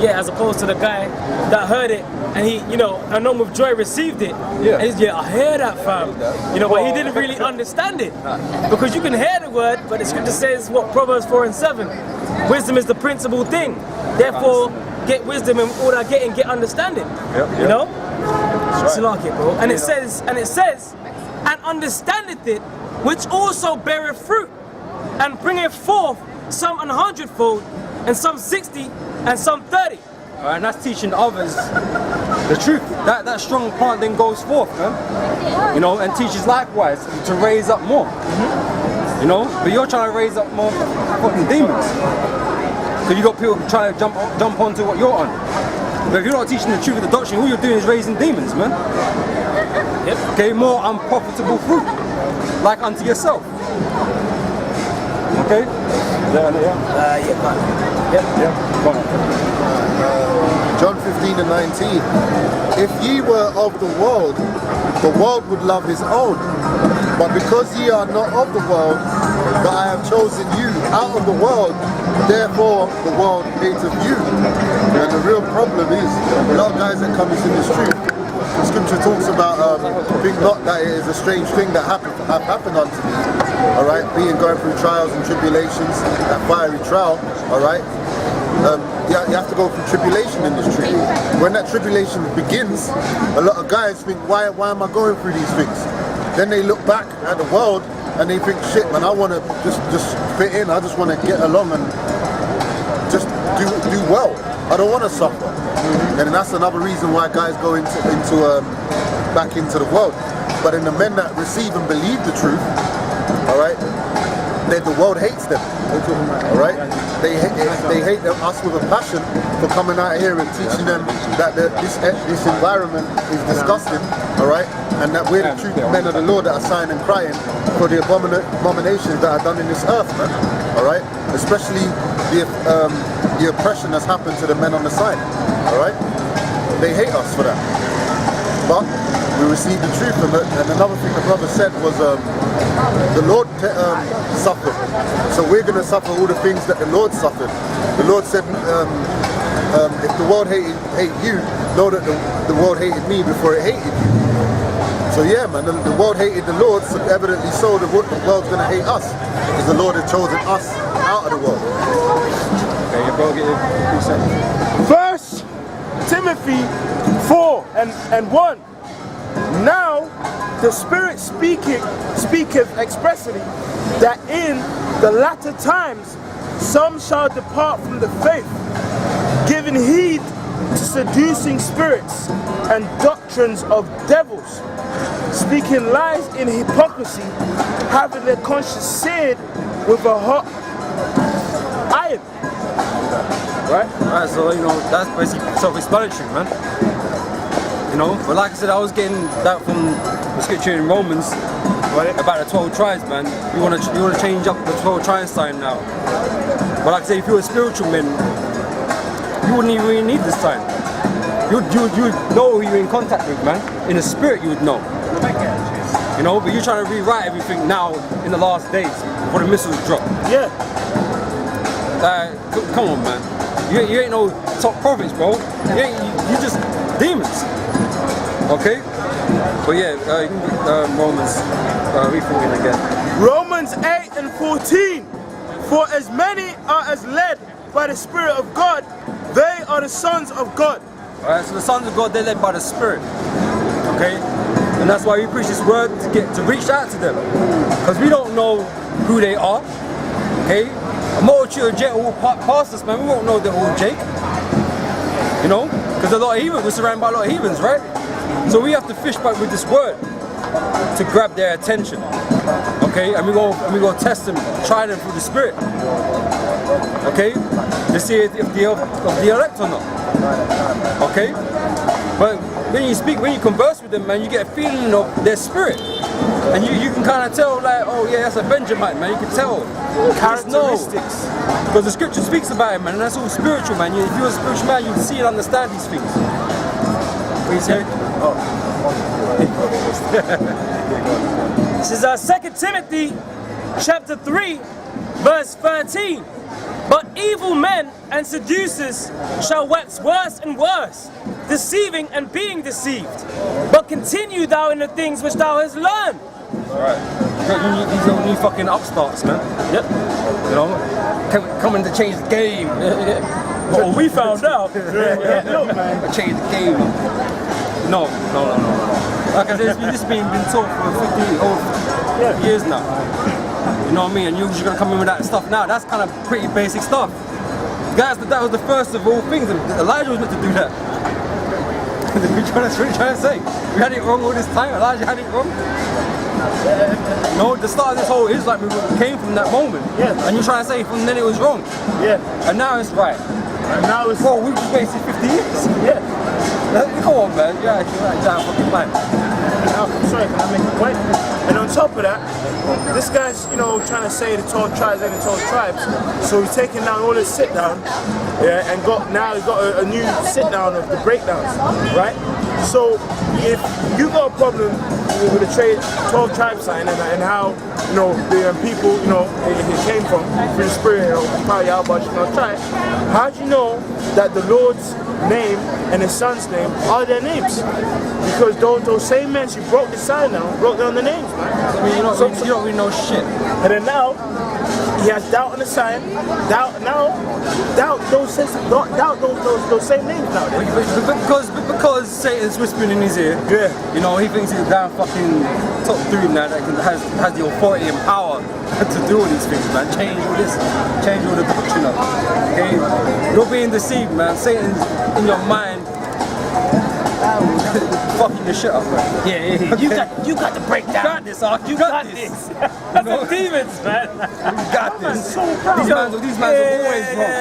yeah, as opposed to the guy that heard it and he, you know, and on with joy received it. Yeah. And he's, yeah, I hear that, fam. You know, but he didn't really understand it. Because you can hear the word, but the scripture says what, Proverbs 4:7. Wisdom is the principal thing. Therefore, get wisdom, and all that getting, get understanding. You know? It's like it, bro. And it says, and understandeth it, which also beareth fruit, and bringeth forth some 100-fold, and some 60, and some 30. And that's teaching others the truth. That strong plant then goes forth, man. You know, and teaches likewise to raise up more. You know, but you're trying to raise up more fucking demons. Because you got people trying to jump onto what you're on. But if you're not teaching the truth of the doctrine, all you're doing is raising demons, man. Okay, more unprofitable fruit, like unto yourself. Okay? Go on. John 15:19. If ye were of the world would love his own. But because ye are not of the world, but I have chosen you out of the world, therefore the world hateth you. And the real problem is, a lot of guys that come into this truth, the scripture talks about, think not that it is a strange thing that have happened unto me. Alright, being going through trials and tribulations, that fiery trial, alright. You have to go through tribulation in this truth. When that tribulation begins, a lot of guys think, why am I going through these things? Then they look back at the world and they think, shit man, I want to just fit in, I just want to get along and just do well. I don't want to suffer. And that's another reason why guys go back into the world. But in the men that receive and believe the truth, alright, the world hates them. Alright? They hate us with a passion for coming out here and teaching them that this environment is disgusting, alright? And that we're the true men of the Lord that are sighing and crying for the abominations that are done in this earth, man. Alright? Especially the oppression that's happened to the men on the side. Alright? They hate us for that. But we received the truth, and another thing the brother said was the Lord suffered. So we're going to suffer all the things that the Lord suffered. The Lord said, if the world hate you, know that the world hated me before it hated you. So yeah, man, the world hated the Lord, so evidently so the world's going to hate us, because the Lord has chosen us out of the world. Okay, you bro, get it. 1 Timothy 4 and 1. Now the Spirit speaketh expressly that in the latter times some shall depart from the faith, giving heed to seducing spirits and doctrines of devils, speaking lies in hypocrisy, having their conscience seared with a hot iron. Right? So, you know, that's basically self-explanatory, man. You know, but like I said, I was getting that from the scripture in Romans about the 12 tribes, man. You want to change up the 12 tribes sign now. But like I said, if you were a spiritual man, you wouldn't even really need this sign. You would know who you're in contact with, man. In the spirit, you would know. You know, but you're trying to rewrite everything now in the last days before the missiles drop. Yeah. Come on, man. You ain't no top prophets, bro. You just demons. Okay? But yeah, Romans, read 14 again. Romans 8 and 14. For as many are as led by the Spirit of God, they are the sons of God. Alright, so the sons of God, they're led by the Spirit. Okay? And that's why we preach this word to reach out to them. Because we don't know who they are. Okay? A multitude of Jake will pass us, man. We won't know they're all Jake. You know? Because a lot of heathens, we're surrounded by a lot of heathens, right? So we have to fish back with this word to grab their attention. Okay? And we go test them, try them through the Spirit. Okay? To see if they're of the elect or not. Okay? But when you converse with them, man, you get a feeling of their spirit. And you can kind of tell, like, oh yeah, that's a Benjamite, man. You can tell characteristics. Because the scripture speaks about it, man, and that's all spiritual, man. If you're a spiritual man, you can see and understand these things. What you say? This is 2 Timothy chapter 3, verse 13. But evil men and seducers shall wax worse and worse, deceiving and being deceived. But continue thou in the things which thou hast learned. These are new fucking upstarts, man. Yep. You know, coming to change the game. Well, we found out. Change the game. No. Like I said, this been taught for 50 years now. You know what I mean? And you're just gonna come in with that stuff now. That's kind of pretty basic stuff. Guys, that was the first of all things. Elijah was meant to do that. What are you trying to say? We had it wrong all this time. Elijah had it wrong. No, the start of this whole Israelite movement came from that moment. Yeah. And you're trying to say from then it was wrong. Yeah. And now it's right. And now it's Bro, we've been wasted 50 years. yeah. Come on, man. You're actually right down fucking line. Sorry, can I make a point? And on top of that, this guy's, you know, trying to say the 12 tribes and the 12 tribes. So he's taking down all his sit down, yeah, and now he's got a new sit down of the breakdowns, right? So if you got a problem with the 12 tribe sign and how, you know, the people, you know, it came from through the spirit, you know, power Yahweh, you know, tribe, how do you know that the Lord's name and his son's name are their names? Because those same men, you broke the sign down, broke down the names, man. I mean, you don't really know shit. And then now, he has doubt on the sign, doubt those same names now. Because Satan's whispering in his ear, Yeah. you know, he thinks he's down fucking top dude now that has the authority and power to do all these things, man. Change all this, change all the doctrine up. Okay? You're being deceived, man. Satan's in your mind fucking your shit up, man. Yeah. You got to break down. You got this, Ark. You got this. That's the demons, man. You got this. These mans are always wrong.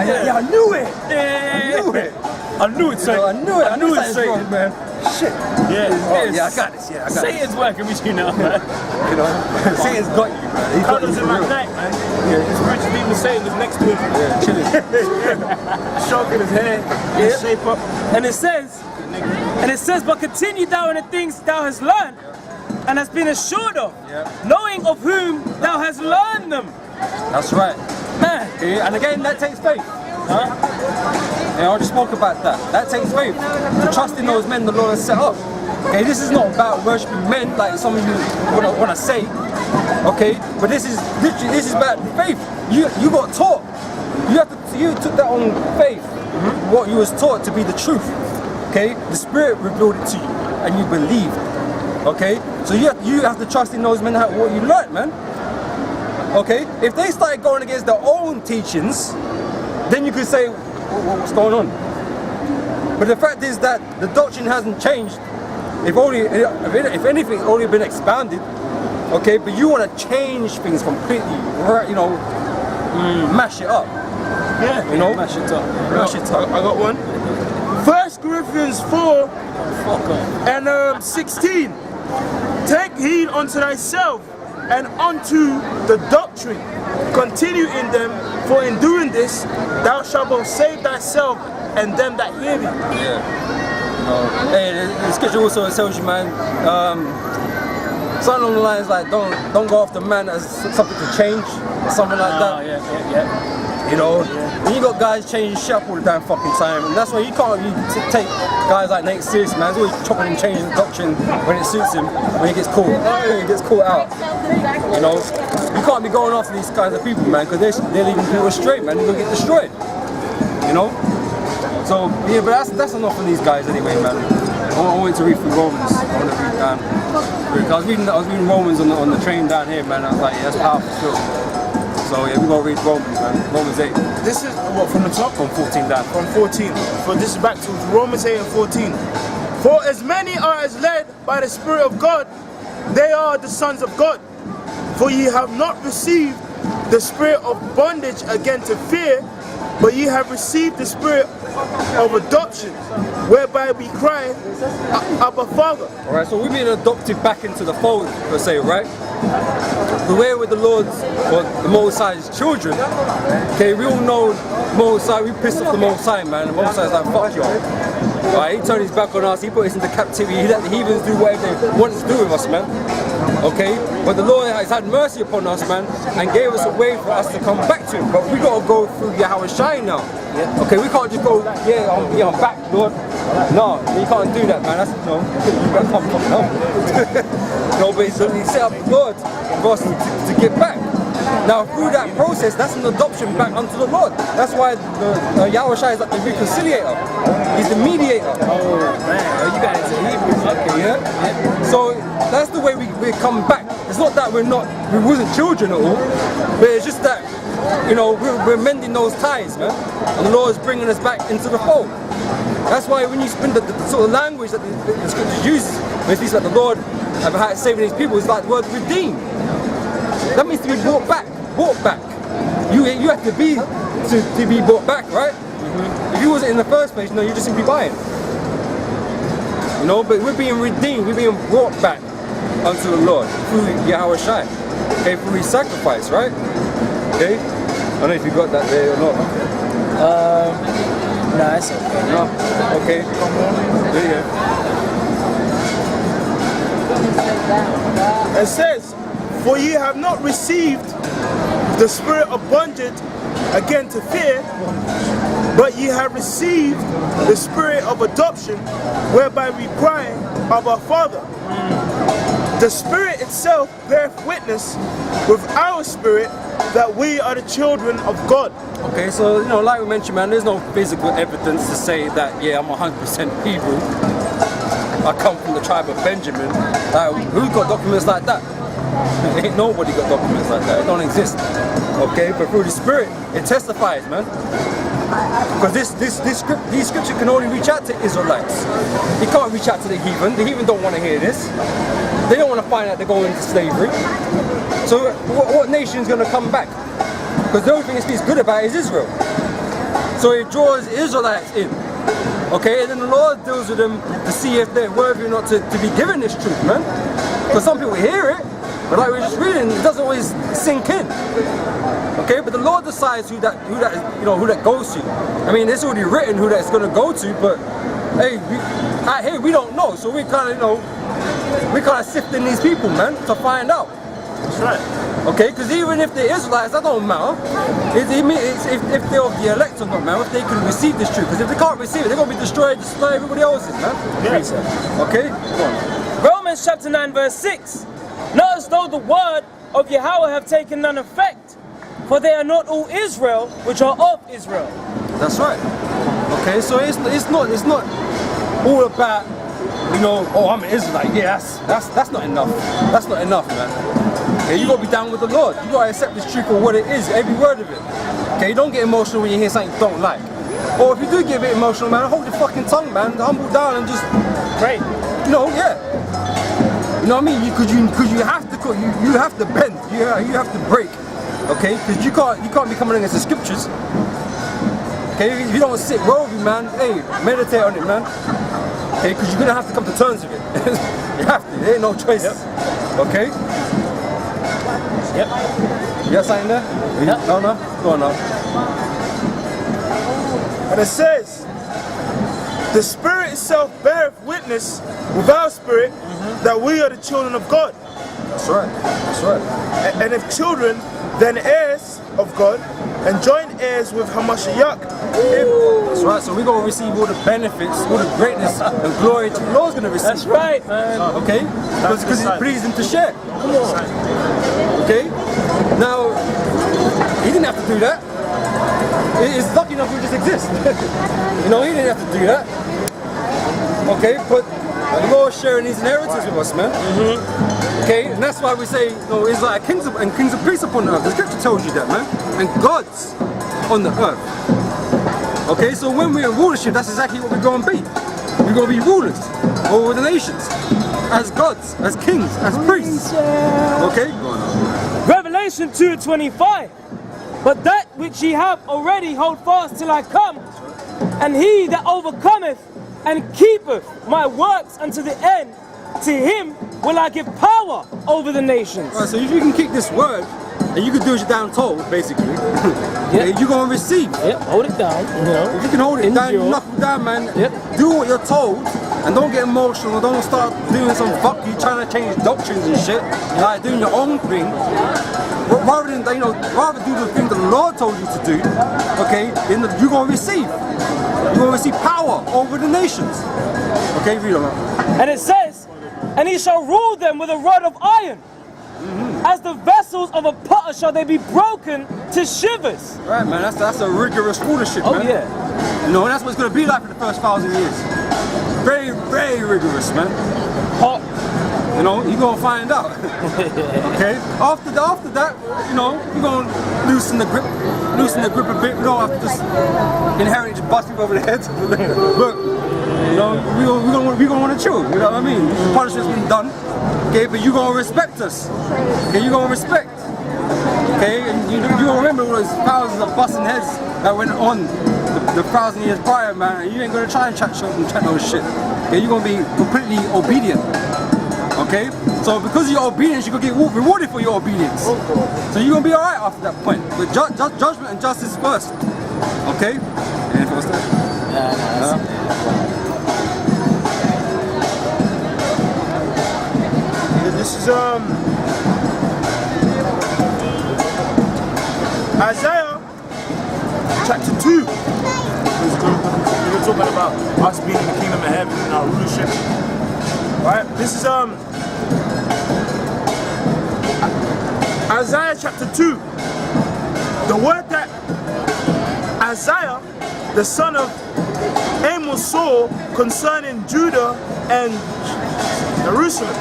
Yeah, I knew it. Yeah. I knew it. I knew it, Satan. I knew it. I knew it's it, wrong, man. Shit. Yeah, I got this. Yeah, I got Satan's working with you now, man. this. You know, Satan's got you, man. He's got you Colors for in my real. night, man. Yeah. His spiritual demon Satan was next to him. Yeah, chilling. Stroking his hair, his shape up. And it says, but continue thou in the things thou hast learned and hast been assured of, knowing of whom thou hast learned them. That's right. Man, Okay, and again, that takes faith. Yeah, I just spoke about that. That takes faith. To trust in those men the Lord has set up. Okay, this is not about worshipping men like some of you want to say. Okay, but this is literally about faith. You got taught. You took that on faith. What you was taught to be the truth. Okay, the Spirit revealed it to you, and you believed. Okay, so you have to trust in those men what you learned, man. Okay, if they started going against their own teachings, then you could say, what's going on? But the fact is that the doctrine hasn't changed. If anything, it's only been expanded. Okay, but you want to change things completely, you know, mash it up. Yeah. You know, mash it up. mash it up. I got one. 1 Corinthians 4 and 16. Take heed unto thyself and unto the doctrine. Continue in them, for in doing this thou shalt both save thyself and them that hear thee. Yeah. Hey, the scripture also tells you, man, something along the lines like don't go after man as something to change or something like that. Yeah. You know, and you got guys changing shit up all the damn fucking time, and that's why you can't really take guys like Nate seriously, man. He's always chopping and changing the doctrine when it suits him, when he gets caught out. You know, you can't be going after these kinds of people, man, because they're leading people astray, man. They're gonna get destroyed. You know. So yeah, but that's enough for these guys anyway, man. I wanted to read through Romans. I want to read down. I was reading Romans on the train down here, man. I was like, yeah, that's powerful still. So yeah, we gotta read Romans, man. Romans 8. This is what, from the top? From 14 down. From 14. So this is back to Romans 8 and 14. For as many are as led by the Spirit of God, they are the sons of God. For ye have not received the spirit of bondage again to fear, but ye have received the spirit of adoption, whereby we cry, Abba Father. Alright, so we've been adopted back into the fold, per se, right? We're with the Lord's, or the Most High's children. Okay, we all know Most High, we pissed off the Most High, man. The Most High's like, fuck y'all. Right, he turned his back on us, he put us into captivity, he let the heathens do whatever they wanted to do with us, man. Okay, but the Lord has had mercy upon us, man, and gave us a way for us to come back to Him. But we gotta go through Yahweh Shai now. Okay, we can't just go, I'm back, Lord. No, you can't do that, man. That's you gotta come from home. No, but He set up the Lord for us to get back. Now, through that process, that's an adoption back unto the Lord. That's why the Yahweh Shai is like the reconciliator. He's the mediator. Oh man, you got into Hebrew. Okay, yeah? So that's the way we come back. It's not that we wasn't children at all, but it's just that, we're mending those ties, man. And the Lord is bringing us back into the fold. That's why when you spend the sort of language that the scriptures uses, when it speaks about the Lord about saving His people, it's like the word redeem. That means to be brought back. You have to be brought back, right? If you wasn't in the first place, you're just simply buying. But we're being redeemed, we're being brought back unto the Lord through Yahweh Shai. Okay, through His sacrifice, right? Okay? I don't know if you got that there or not. Nah, it's okay. No? Okay. There you go. It says, for ye have not received the spirit of bondage again to fear, but ye have received the spirit of adoption, whereby we cry, Abba, Father. The Spirit itself beareth witness with our spirit that we are the children of God. Okay, so like we mentioned, man, there's no physical evidence to say that I'm 100% Hebrew. I come from the tribe of Benjamin. Who's got documents like that? Ain't nobody got documents like that. It don't exist. Okay, but through the Spirit, it testifies, man. Because these scripture can only reach out to Israelites. It can't reach out to the heathen. The heathen don't want to hear this. They don't want to find out they're going into slavery. So what nation is going to come back? Because the only thing it speaks good about is Israel. So it draws Israelites in. Okay, and then the Lord deals with them to see if they're worthy or not to be given this truth, man. Because some people hear it, but like we're just reading, it doesn't always sink in. Okay, but the Lord decides who that goes to. I mean, it's already written who that's going to go to, but hey, we don't know. So we kind of sifting these people, man, to find out. That's right. Okay, because even if they're Israelites, that don't matter. If they're of the elect or not, man, if they can receive this truth. Because if they can't receive it, they're going to be destroyed just like everybody else's, man. Yes. Okay? Go on. Romans chapter 9 verse 6. Not as though the word of Yahweh have taken none effect, for they are not all Israel which are of Israel. That's right. Okay, so it's not all about, I'm an Israelite. Yeah, that's not enough. That's not enough, man. Okay, you gotta be down with the Lord. You gotta accept this truth for what it is, every word of it. Okay, don't get emotional when you hear something you don't like. Or if you do get a bit emotional, man, hold your fucking tongue, man. Humble down and just Right. You know what I mean? Because you have to bend. You have to break. Okay, because you can't be coming against the scriptures. Okay, if you don't sit well with you, man, hey, meditate on it, man. Okay, because you're gonna have to come to terms with it. You have to. There ain't no choice. Yep. Okay. Yep. You got something there? Yep. No. Go on now. And it says, the Spirit itself beareth witness with our spirit that we are the children of God. That's right. And if children, then heirs of God, and joint heirs with Hamashiach. That's right. So we're gonna receive all the benefits, all the greatness and glory the Lord's gonna receive. That's right, man. Okay? Because it pleased Him to share. Come on. Okay? Now, He didn't have to do that. It's lucky enough we just exist. He didn't have to do that. Okay? But the Lord's sharing His inheritance with us, man. Okay? And that's why we say, it's like kings and priests upon the earth. The scripture tells you that, man. And gods on the earth. Okay? So when we're in rulership, that's exactly what we're going to be. We're going to be rulers over the nations. As gods, as kings, as priests. Okay? Revelation 2:25. But that which ye have already hold fast till I come, and he that overcometh and keepeth my works unto the end, to him will I give power over the nations. Right, so if you can keep this word, and you can do as you're down told, basically, you're going to receive. Yep, hold it down. If you can hold it down, you Endure. knuckle down, man. Yep. Do what you're told, And don't get emotional, don't start doing some fuck you trying to change doctrines and shit, like doing your own thing. Rather than, rather do the thing the Lord told you to do, okay, then you're going to receive. You're going to receive power over the nations. Okay, read on. And it says, and he shall rule them with a rod of iron. As the vessels of a potter shall they be broken to shivers. Right, man, that's a rigorous rulership, man. Oh, yeah. You know, and that's what it's going to be like for the first 1,000 years. Very, very rigorous, man. Hot. You know, you're going to find out. Okay? After that, you know, you're going to loosen the grip a bit. We don't have to just inherently just bust people over the head. But, you know, we're going to want to chill. You know what I mean? The punishment's been done. Okay, but you're going to respect us. Okay, you're going to respect. Okay, and you're going to remember all those thousands of busting heads that went on the 1,000 years prior, man. And you ain't going to try and chat no shit. Okay, you're going to be completely obedient. Okay, so because of your obedience, you're going to get rewarded for your obedience. So you're going to be alright after that point. But judgment and justice first. Okay? Anything else there? This is Isaiah chapter 2. We're talking about us being in the kingdom of heaven and our rulership. Right? This is Isaiah chapter 2. The word that Isaiah, the son of Amos, saw concerning Judah and Jerusalem.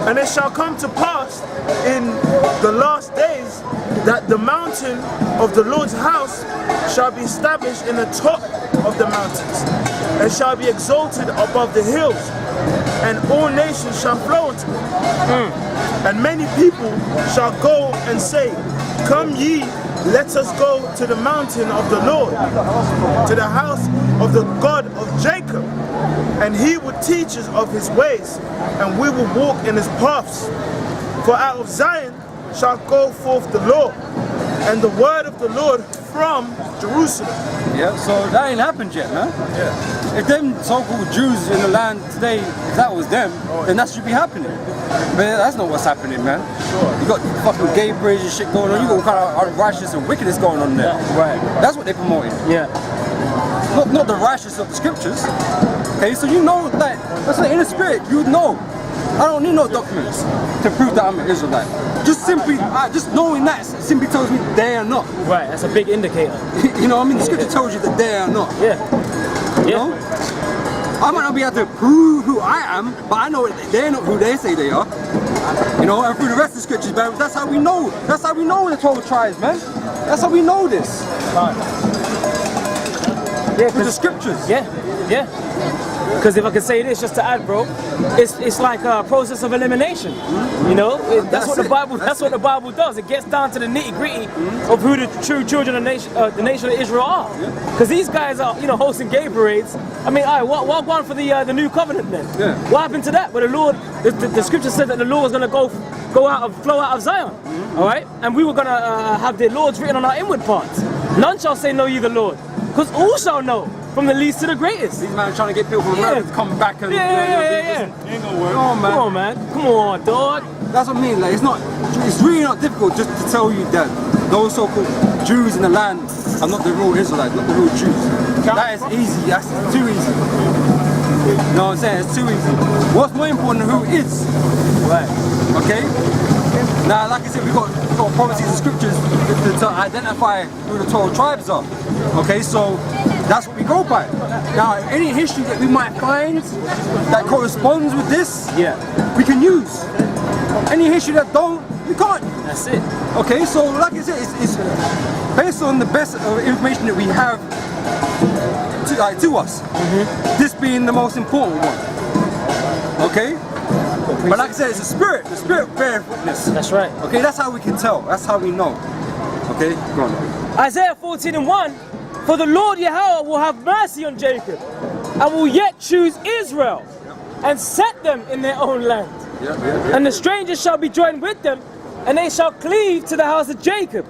And it shall come to pass in the last days that the mountain of the Lord's house shall be established in the top of the mountains, and shall be exalted above the hills, and all nations shall flow unto it. And many people shall go and say, come ye, let us go to the mountain of the Lord, to the house of the God of Jacob, and he will teach us of his ways, and we will walk in his paths. For out of Zion shall go forth the law, and the word of the Lord from Jerusalem. Yeah, so that ain't happened yet, man. Yeah. If them so-called Jews in the land today, if that was them, then that should be happening. But that's not what's happening, man. You got fucking gay parades and shit going on. You got all kind of righteousness and wickedness going on there. Right. That's what they're promoting. Yeah. Not the righteousness of the scriptures. Okay, so you know that. That's like in the spirit. You know. I don't need no documents to prove that I'm an Israelite. Just simply, just knowing that simply tells me they are not. Right. That's a big indicator. You know, what I mean, the scripture tells you that they are not. Yeah. You know? I might not be able to prove who I am, but I know they're not who they say they are. You know, and through the rest of the scriptures, man, that's how we know. That's how we know the 12 tribes, man. That's how we know this. Yeah, through the scriptures. Yeah, yeah. Because if I could say this, just to add, bro, it's like a process of elimination. You know, that's what the Bible. That's what the Bible does. It gets down to the nitty gritty of who the true children of the nation of Israel are. Because these guys are, hosting gay parades. I mean, what one for the new covenant then? Yeah. What happened to that? But the Lord, the scripture said that the Lord was going to flow out of Zion. All right, and we were going to have the Lord's written on our inward parts. None shall say know ye the Lord, because all shall know. From the least to the greatest. These men are trying to get people from America to come back and yeah. Ain't gonna work. Come on, man. Come on, dog. That's what I mean. Like, it's really not difficult just to tell you that those so-called Jews in the land are not the real Israelites, not the real Jews. That is easy. That's too easy. You know what I'm saying? It's too easy. What's more important than who is? Right. Okay. Now, like I said, we've got prophecies and scriptures to identify who the 12 tribes are. Okay, so that's what we go by. Now, any history that we might find that corresponds with this, we can use. Any history that don't, we can't. That's it. Okay, so like I said, it's based on the best information that we have to us. This being the most important one. Okay? But like I said, it's the spirit bears witness. That's right. Okay, that's how we can tell. That's how we know. Okay, go on. Isaiah 14:1. For the Lord Yahweh will have mercy on Jacob, and will yet choose Israel, and set them in their own land. And the strangers shall be joined with them, and they shall cleave to the house of Jacob.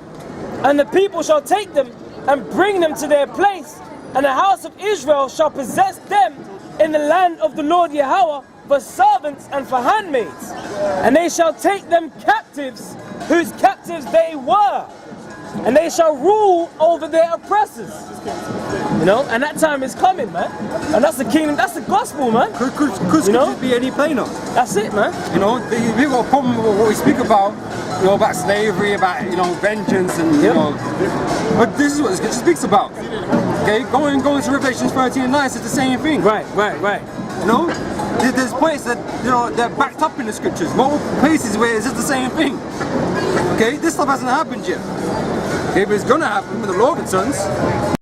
And the people shall take them, and bring them to their place, and the house of Israel shall possess them in the land of the Lord Yahweh for servants and for handmaids. And they shall take them captives, whose captives they were. And they shall rule over their oppressors. You know, and that time is coming, man. And that's the kingdom, that's the gospel, man. Could You know? it be any plainer? That's it, man. You know, we've got a problem with what we speak about, you know, about slavery, about, you know, vengeance and, you Yep. know. But this is what the scripture speaks about. Okay, going to Revelation 13 and 9, it's the same thing. Right. You know, there's points that, you know, they're backed up in the scriptures. Multiple places where it's just the same thing. Okay, this stuff hasn't happened yet. Okay, but it's gonna happen when the Lord returns.